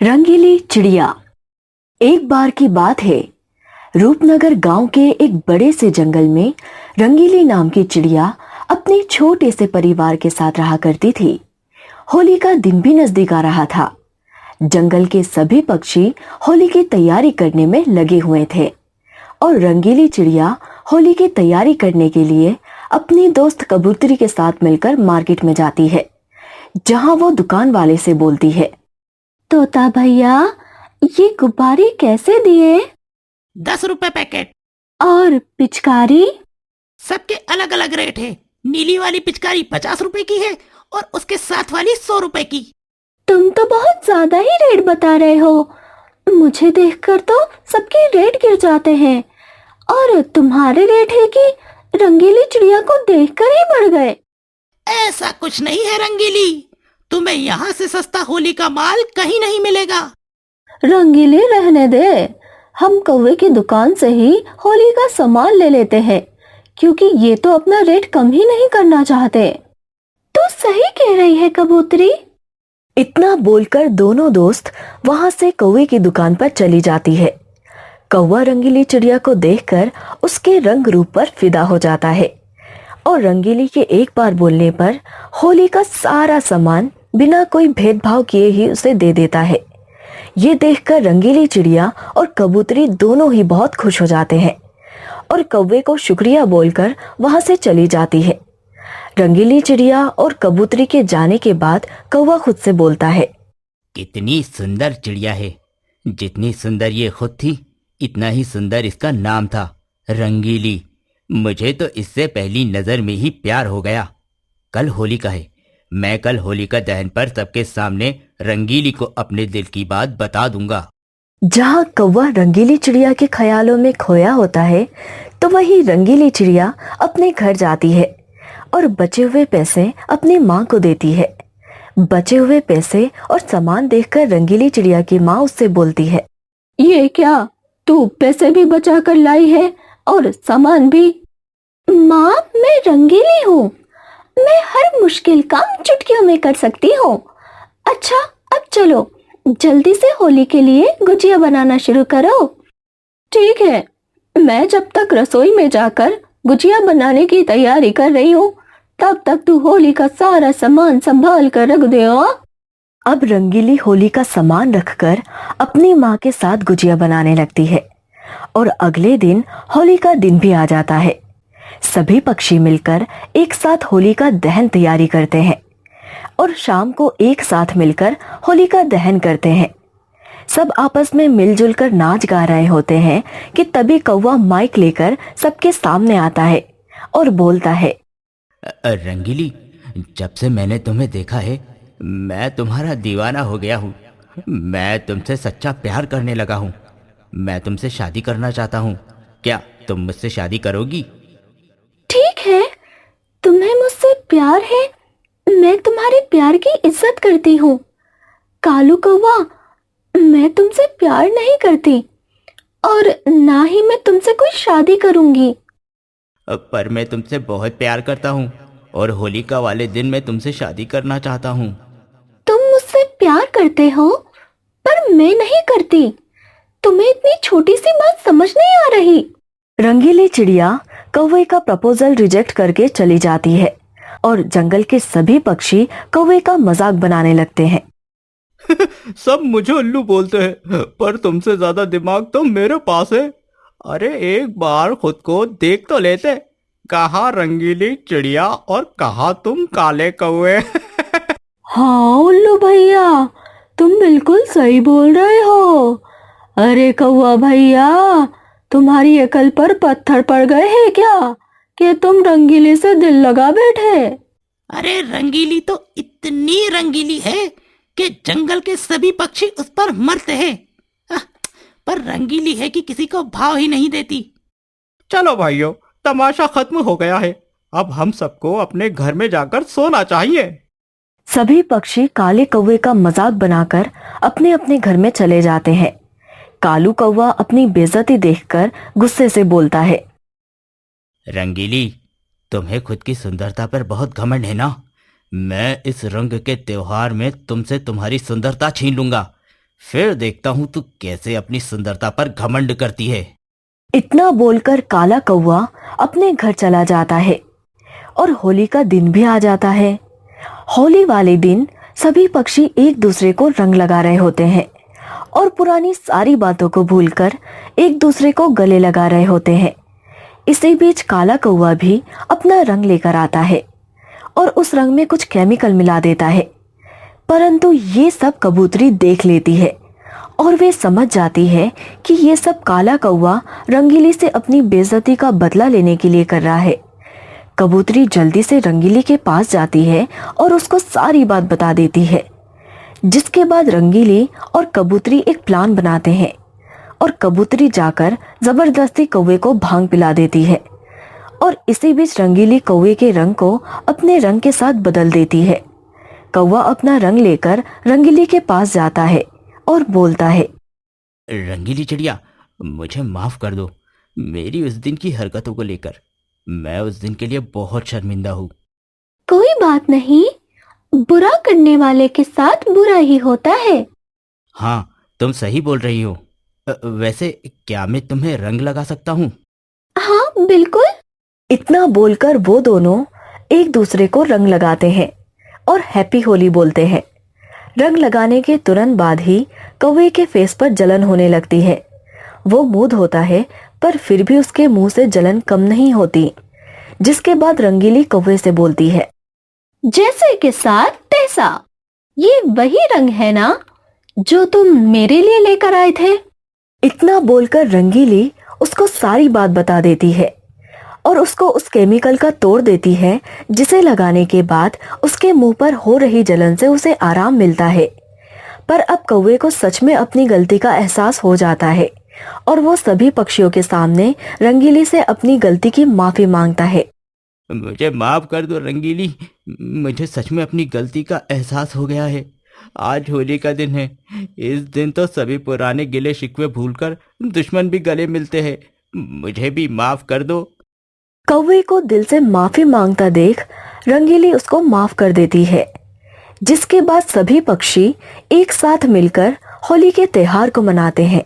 रंगीली चिड़िया। एक बार की बात है, रूपनगर गांव के एक बड़े से जंगल में रंगीली नाम की चिड़िया अपने छोटे से परिवार के साथ रहा करती थी। होली का दिन भी नजदीक आ रहा था। जंगल के सभी पक्षी होली की तैयारी करने में लगे हुए थे और रंगीली चिड़िया होली की तैयारी करने के लिए अपनी दोस्त कबूतरी के साथ मिलकर मार्केट में जाती है, जहां वो दुकान वाले से बोलती है, तोता भैया, ये गुब्बारे कैसे दिए? 10 रुपए पैकेट। और पिचकारी? सबके अलग अलग रेट है। नीली वाली पिचकारी 50 रुपए की है और उसके साथ वाली 100 रुपए की। तुम तो बहुत ज्यादा ही रेट बता रहे हो। मुझे देखकर तो सबके रेट गिर जाते हैं और तुम्हारे रेट है कि रंगीली चिड़िया को देखकर ही बढ़ गए। ऐसा कुछ नहीं है रंगीली, तुम्हें यहाँ से सस्ता होली का माल कहीं नहीं मिलेगा। रंगीली रहने दे, हम कौवे की दुकान से ही होली का सामान ले लेते हैं, क्योंकि ये तो अपना रेट कम ही नहीं करना चाहते। तो सही कह रही है कबूतरी। इतना बोलकर दोनों दोस्त वहां से कौवे की दुकान पर चली जाती है। कौवा रंगीली चिड़िया को देखकर उसके रंग रूप पर फिदा हो जाता है और रंगीली के एक बार बोलने पर होली का सारा सामान बिना कोई भेदभाव किए ही उसे दे देता है। ये देखकर रंगीली चिड़िया और कबूतरी दोनों ही बहुत खुश हो जाते हैं और कौवे को शुक्रिया बोलकर वहां से चली जाती है। रंगीली चिड़िया और कबूतरी के जाने के बाद कौवा खुद से बोलता है, कितनी सुंदर चिड़िया है। जितनी सुंदर ये खुद थी, इतना ही सुंदर इसका नाम था, रंगीली। मुझे तो इससे पहली नजर में ही प्यार हो गया। कल होली का है, मैं कल होलिका दहन पर सबके सामने रंगीली को अपने दिल की बात बता दूंगा। जहाँ कौवा रंगीली चिड़िया के ख्यालों में खोया होता है, तो वही रंगीली चिड़िया अपने घर जाती है और बचे हुए पैसे अपनी माँ को देती है। बचे हुए पैसे और सामान देखकर रंगीली चिड़िया की माँ उससे बोलती है, ये क्या, तू पैसे भी बचा कर लाई है और सामान भी? माँ, मैं रंगीली हूँ, मैं हर मुश्किल काम चुटकियों में कर सकती हूँ। अच्छा, अब चलो जल्दी से होली के लिए गुजिया बनाना शुरू करो। ठीक है, मैं जब तक रसोई में जाकर गुजिया बनाने की तैयारी कर रही हूँ, तब तक तू होली का सारा सामान संभाल कर रख दे। अब रंगीली होली का सामान रखकर अपनी माँ के साथ गुजिया बनाने लगती है और अगले दिन होली का दिन भी आ जाता है। सभी पक्षी मिलकर एक साथ होली का दहन तैयारी करते हैं और शाम को एक साथ मिलकर होली का दहन करते हैं। सब आपस में मिलजुल कर नाच गा रहे होते हैं कि तभी कौवा माइक लेकर सबके सामने आता है और बोलता है, रंगीली, जब से मैंने तुम्हें देखा है, मैं तुम्हारा दीवाना हो गया हूँ। मैं तुमसे सच्चा प्यार करने लगा हूँ। मैं तुमसे शादी करना चाहता हूँ। क्या तुम मुझसे शादी करोगी? ठीक है, तुम्हें मुझसे प्यार है, मैं तुम्हारे प्यार की इज्जत करती हूँ। कालू कौवा, मैं तुमसे प्यार नहीं करती और ना ही मैं तुमसे कोई शादी करूंगी। पर मैं तुमसे बहुत प्यार करता हूँ और होलिका वाले दिन मैं तुमसे शादी करना चाहता हूँ। तुम मुझसे प्यार करते हो पर मैं नहीं करती। तुम्हें इतनी छोटी सी बात समझ नहीं आ रही। रंगीली चिड़िया कौवे का प्रपोजल रिजेक्ट करके चली जाती है और जंगल के सभी पक्षी कौवे का मजाक बनाने लगते हैं। सब मुझे उल्लू बोलते हैं, पर तुमसे ज्यादा दिमाग तो मेरे पास है। अरे एक बार खुद को देख तो लेते। कहाँ रंगीली चिड़िया और कहाँ तुम काले कौवे। हाँ उल्लू भैया, तुम बिल्कुल सही बोल रहे हो। अरे कौवा भैया, तुम्हारी अकल पर पत्थर पड़ गए हैं क्या कि तुम रंगीली से दिल लगा बैठे? अरे रंगीली तो इतनी रंगीली है कि जंगल के सभी पक्षी उस पर मरते हैं। पर रंगीली है कि किसी को भाव ही नहीं देती। चलो भाइयों, तमाशा खत्म हो गया है। अब हम सबको अपने घर में जाकर सोना चाहिए। सभी पक्षी काले कौवे का मजाक बनाकर अपने अपने घर में चले जाते हैं। कालू कौवा अपनी बेइज्जती देखकर गुस्से से बोलता है, रंगीली, तुम्हें खुद की सुंदरता पर बहुत घमंड है ना? मैं इस रंग के त्योहार में तुमसे तुम्हारी सुंदरता छीन लूंगा, फिर देखता हूँ तू कैसे अपनी सुंदरता पर घमंड करती है। इतना बोलकर काला कौवा अपने घर चला जाता है और होली का दिन भी आ जाता है। होली वाले दिन सभी पक्षी एक दूसरे को रंग लगा रहे होते हैं और पुरानी सारी बातों को भूलकर एक दूसरे को गले लगा रहे होते हैं। इसी बीच काला कौवा भी अपना रंग लेकर आता है और उस रंग में कुछ केमिकल मिला देता है, परंतु ये सब कबूतरी देख लेती है और वे समझ जाती है कि ये सब काला कौवा रंगीली से अपनी बेइज्जती का बदला लेने के लिए कर रहा है। कबूतरी जल्दी से रंगीली के पास जाती है और उसको सारी बात बता देती है, जिसके बाद रंगीली और कबूतरी एक प्लान बनाते हैं और कबूतरी जाकर जबरदस्ती कौवे को भांग पिला देती है और इसी बीच रंगीली कौवे के रंग को अपने रंग के साथ बदल देती है। कौवा अपना रंग लेकर रंगीली के पास जाता है और बोलता है, रंगीली चिड़िया, मुझे माफ कर दो मेरी उस दिन की हरकतों को लेकर। मैं उस दिन के लिए बहुत शर्मिंदा हूँ। कोई बात नहीं, बुरा करने वाले के साथ बुरा ही होता है। हाँ, तुम सही बोल रही हो। वैसे क्या मैं तुम्हें रंग लगा सकता हूँ? हाँ बिल्कुल। इतना बोलकर वो दोनों एक दूसरे को रंग लगाते हैं और हैप्पी होली बोलते हैं। रंग लगाने के तुरंत बाद ही कौवे के फेस पर जलन होने लगती है। वो मुंह धोता है पर फिर भी उसके मुंह से जलन कम नहीं होती, जिसके बाद रंगीली कौवे से बोलती है, जैसे के साथ तैसा, ये वही रंग है ना जो तुम मेरे लिए लेकर आए थे? इतना बोलकर रंगीली उसको सारी बात बता देती है और उसको उस केमिकल का तोड़ देती है, जिसे लगाने के बाद उसके मुंह पर हो रही जलन से उसे आराम मिलता है। पर अब कौवे को सच में अपनी गलती का एहसास हो जाता है और वो सभी पक्षियों के सामने रंगीली से अपनी गलती की माफी मांगता है। मुझे माफ कर दो रंगीली, मुझे सच में अपनी गलती का एहसास हो गया है। आज होली का दिन है। इस दिन तो सभी पुराने गिले शिकवे भूलकर दुश्मन भी गले मिलते हैं। मुझे भी माफ कर दो। कौवे को दिल से माफी मांगता देख रंगीली उसको माफ कर देती है, जिसके बाद सभी पक्षी एक साथ मिलकर होली के त्योहार को मनाते हैं।